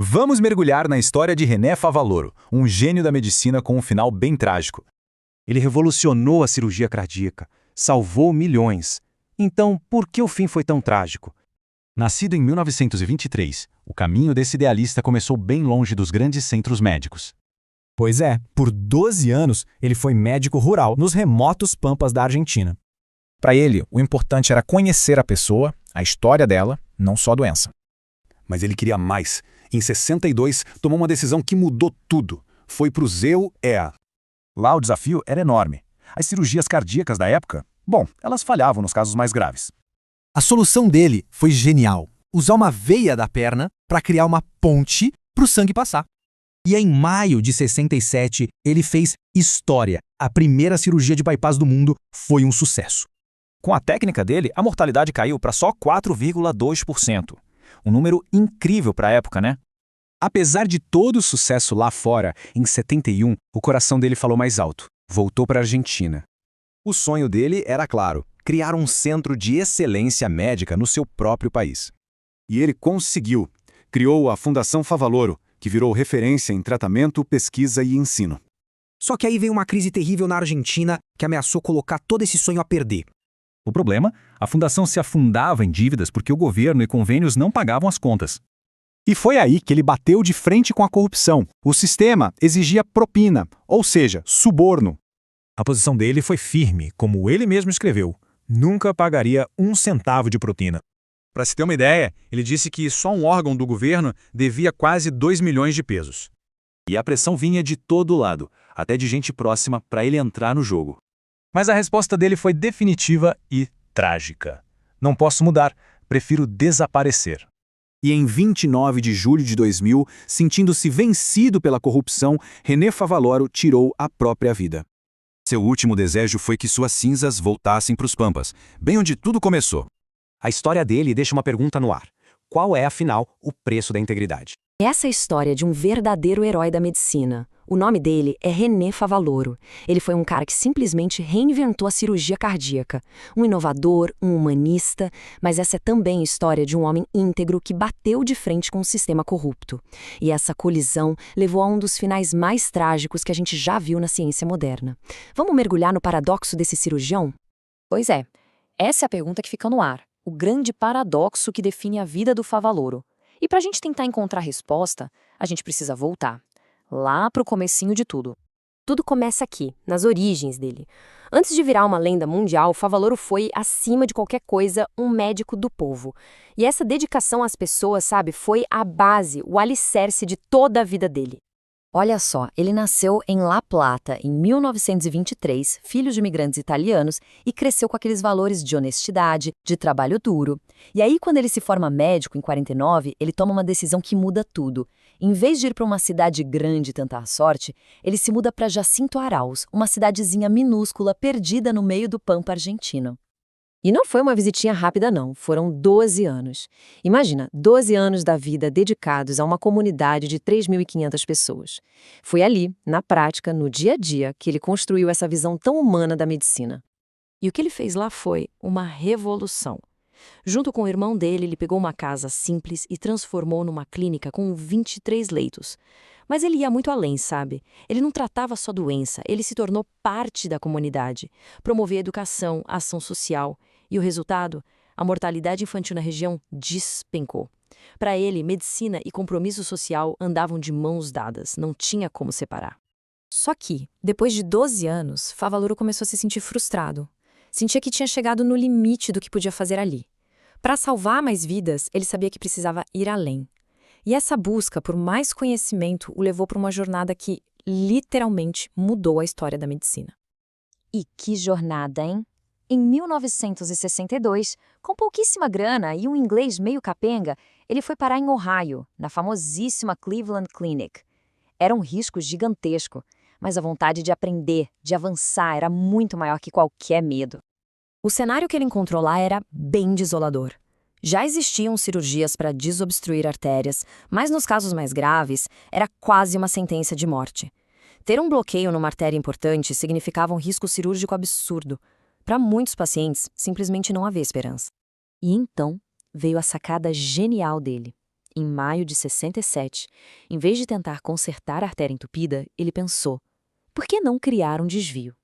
Vamos mergulhar na história de René Favaloro, um gênio da medicina com um final bem trágico. Ele revolucionou a cirurgia cardíaca, salvou milhões. Então, por que o fim foi tão trágico? Nascido em 1923, o caminho desse idealista começou bem longe dos grandes centros médicos. Pois é, por 12 anos ele foi médico rural nos remotos pampas da Argentina. Para ele, o importante era conhecer a pessoa, a história dela, não só a doença. Mas ele queria mais. Em 62, tomou uma decisão que mudou tudo. Foi para o ZEU-EA. Lá o desafio era enorme. As cirurgias cardíacas da época, elas falhavam nos casos mais graves. A solução dele foi genial. Usar uma veia da perna para criar uma ponte para o sangue passar. E em maio de 67, ele fez história. A primeira cirurgia de bypass do mundo foi um sucesso. Com a técnica dele, a mortalidade caiu para só 4,2%. Um número incrível para a época, né? Apesar de todo o sucesso lá fora, em 71, o coração dele falou mais alto. Voltou para a Argentina. O sonho dele era claro, criar um centro de excelência médica no seu próprio país. E ele conseguiu. Criou a Fundação Favaloro, que virou referência em tratamento, pesquisa e ensino. Só que aí veio uma crise terrível na Argentina que ameaçou colocar todo esse sonho a perder. O problema? A fundação se afundava em dívidas porque o governo e convênios não pagavam as contas. E foi aí que ele bateu de frente com a corrupção. O sistema exigia propina, ou seja, suborno. A posição dele foi firme, como ele mesmo escreveu. Nunca pagaria um centavo de propina. Para se ter uma ideia, ele disse que só um órgão do governo devia quase 2 milhões de pesos. E a pressão vinha de todo lado, até de gente próxima, para ele entrar no jogo. Mas a resposta dele foi definitiva e trágica. Não posso mudar, prefiro desaparecer. E em 29 de julho de 2000, sentindo-se vencido pela corrupção, René Favaloro tirou a própria vida. Seu último desejo foi que suas cinzas voltassem para os Pampas, bem onde tudo começou. A história dele deixa uma pergunta no ar. Qual é, afinal, o preço da integridade? Essa é a história de um verdadeiro herói da medicina. O nome dele é René Favaloro. Ele foi um cara que simplesmente reinventou a cirurgia cardíaca. Um inovador, um humanista, mas essa é também a história de um homem íntegro que bateu de frente com um sistema corrupto. E essa colisão levou a um dos finais mais trágicos que a gente já viu na ciência moderna. Vamos mergulhar no paradoxo desse cirurgião? Pois é, essa é a pergunta que fica no ar. O grande paradoxo que define a vida do Favaloro. E para a gente tentar encontrar a resposta, a gente precisa voltar. Lá pro comecinho de tudo. Tudo começa aqui, nas origens dele. Antes de virar uma lenda mundial, Favaloro foi, acima de qualquer coisa, um médico do povo. E essa dedicação às pessoas, foi a base, o alicerce de toda a vida dele. Olha só, ele nasceu em La Plata, em 1923, filho de imigrantes italianos, e cresceu com aqueles valores de honestidade, de trabalho duro. E aí, quando ele se forma médico, em 49, ele toma uma decisão que muda tudo. Em vez de ir para uma cidade grande e tentar sorte, ele se muda para Jacinto Arauz, uma cidadezinha minúscula perdida no meio do pampa argentino. E não foi uma visitinha rápida, não. Foram 12 anos. Imagina, 12 anos da vida dedicados a uma comunidade de 3.500 pessoas. Foi ali, na prática, no dia a dia, que ele construiu essa visão tão humana da medicina. E o que ele fez lá foi uma revolução. Junto com o irmão dele, ele pegou uma casa simples e transformou numa clínica com 23 leitos. Mas ele ia muito além, sabe? Ele não tratava só doença, ele se tornou parte da comunidade. Promovia educação, ação social. E o resultado? A mortalidade infantil na região despencou. Para ele, medicina e compromisso social andavam de mãos dadas, não tinha como separar. Só que, depois de 12 anos, Favaloro começou a se sentir frustrado. Sentia que tinha chegado no limite do que podia fazer ali. Para salvar mais vidas, ele sabia que precisava ir além. E essa busca por mais conhecimento o levou para uma jornada que, literalmente, mudou a história da medicina. E que jornada, hein? Em 1962, com pouquíssima grana e um inglês meio capenga, ele foi parar em Ohio, na famosíssima Cleveland Clinic. Era um risco gigantesco, mas a vontade de aprender, de avançar, era muito maior que qualquer medo. O cenário que ele encontrou lá era bem desolador. Já existiam cirurgias para desobstruir artérias, mas nos casos mais graves, era quase uma sentença de morte. Ter um bloqueio numa artéria importante significava um risco cirúrgico absurdo. Para muitos pacientes, simplesmente não havia esperança. E então veio a sacada genial dele. em maio de 67, em vez de tentar consertar a artéria entupida, ele pensou: por que não criar um desvio?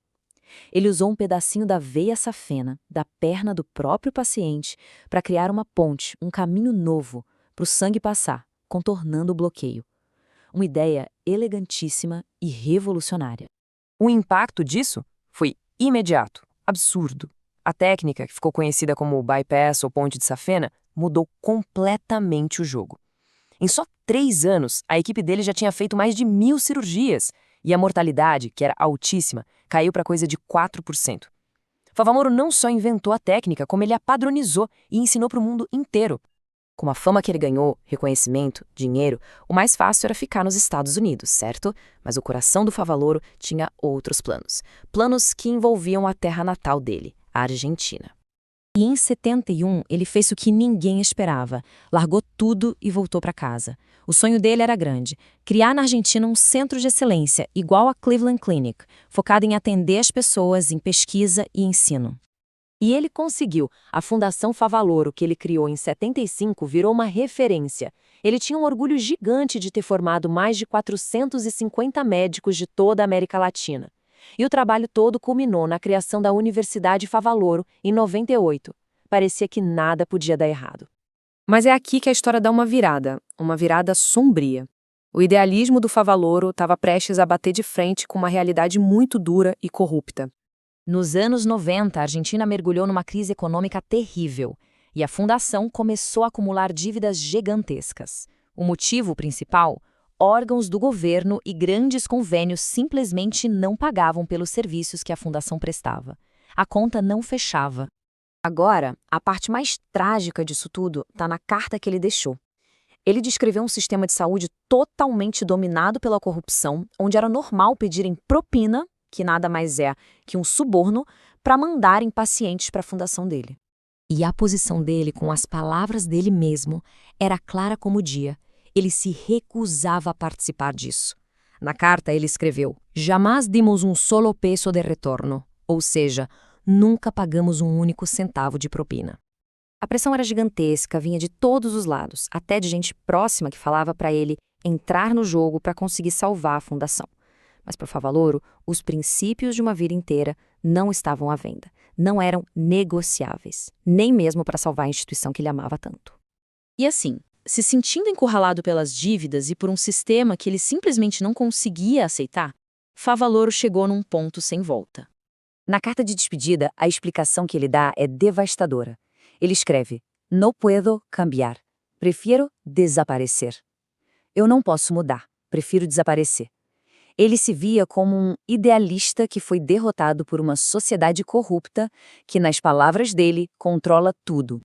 Ele usou um pedacinho da veia safena, da perna do próprio paciente, para criar uma ponte, um caminho novo, para o sangue passar, contornando o bloqueio. Uma ideia elegantíssima e revolucionária. O impacto disso foi imediato, absurdo. A técnica, que ficou conhecida como bypass ou ponte de safena, mudou completamente o jogo. Em só 3 anos, a equipe dele já tinha feito mais de 1.000 cirurgias, e a mortalidade, que era altíssima, caiu para coisa de 4%. Favamoro não só inventou a técnica, como ele a padronizou e ensinou para o mundo inteiro. Com a fama que ele ganhou, reconhecimento, dinheiro, o mais fácil era ficar nos Estados Unidos, certo? Mas o coração do Favaloro tinha outros planos. Planos que envolviam a terra natal dele, a Argentina. E em 71, ele fez o que ninguém esperava. Largou tudo e voltou para casa. O sonho dele era grande: criar na Argentina um centro de excelência, igual a Cleveland Clinic, focado em atender as pessoas em pesquisa e ensino. E ele conseguiu. A Fundação Favaloro, que ele criou em 75, virou uma referência. Ele tinha um orgulho gigante de ter formado mais de 450 médicos de toda a América Latina. E o trabalho todo culminou na criação da Universidade Favaloro, em 98. Parecia que nada podia dar errado. Mas é aqui que a história dá uma virada sombria. O idealismo do Favaloro estava prestes a bater de frente com uma realidade muito dura e corrupta. Nos anos 90, a Argentina mergulhou numa crise econômica terrível, e a fundação começou a acumular dívidas gigantescas. O motivo principal? Órgãos do governo e grandes convênios simplesmente não pagavam pelos serviços que a fundação prestava. A conta não fechava. Agora, a parte mais trágica disso tudo está na carta que ele deixou. Ele descreveu um sistema de saúde totalmente dominado pela corrupção, onde era normal pedirem propina, que nada mais é que um suborno, para mandarem pacientes para a fundação dele. E a posição dele, com as palavras dele mesmo, era clara como o dia. Ele se recusava a participar disso. Na carta ele escreveu: "Jamais dimos um solo peso de retorno", ou seja, nunca pagamos um único centavo de propina. A pressão era gigantesca, vinha de todos os lados, até de gente próxima que falava para ele entrar no jogo para conseguir salvar a fundação. Mas para o Favaloro, os princípios de uma vida inteira não estavam à venda, não eram negociáveis, nem mesmo para salvar a instituição que ele amava tanto. E assim, se sentindo encurralado pelas dívidas e por um sistema que ele simplesmente não conseguia aceitar, Favaloro chegou num ponto sem volta. Na carta de despedida, a explicação que ele dá é devastadora. Ele escreve: "No puedo cambiar, prefiero desaparecer." Eu não posso mudar, prefiro desaparecer. Ele se via como um idealista que foi derrotado por uma sociedade corrupta que, nas palavras dele, controla tudo.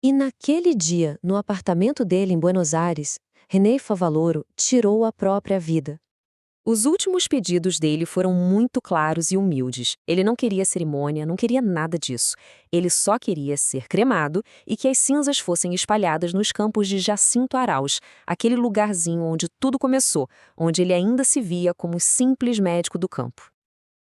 E naquele dia, no apartamento dele em Buenos Aires, René Favaloro tirou a própria vida. Os últimos pedidos dele foram muito claros e humildes. Ele não queria cerimônia, não queria nada disso. Ele só queria ser cremado e que as cinzas fossem espalhadas nos campos de Jacinto Arauz, aquele lugarzinho onde tudo começou, onde ele ainda se via como simples médico do campo.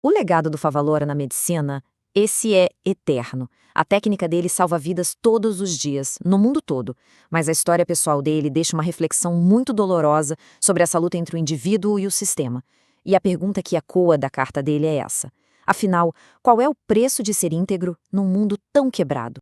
O legado do Favaloro na medicina, esse é eterno. A técnica dele salva vidas todos os dias, no mundo todo. Mas a história pessoal dele deixa uma reflexão muito dolorosa sobre essa luta entre o indivíduo e o sistema. E a pergunta que ecoa da carta dele é essa: afinal, qual é o preço de ser íntegro num mundo tão quebrado?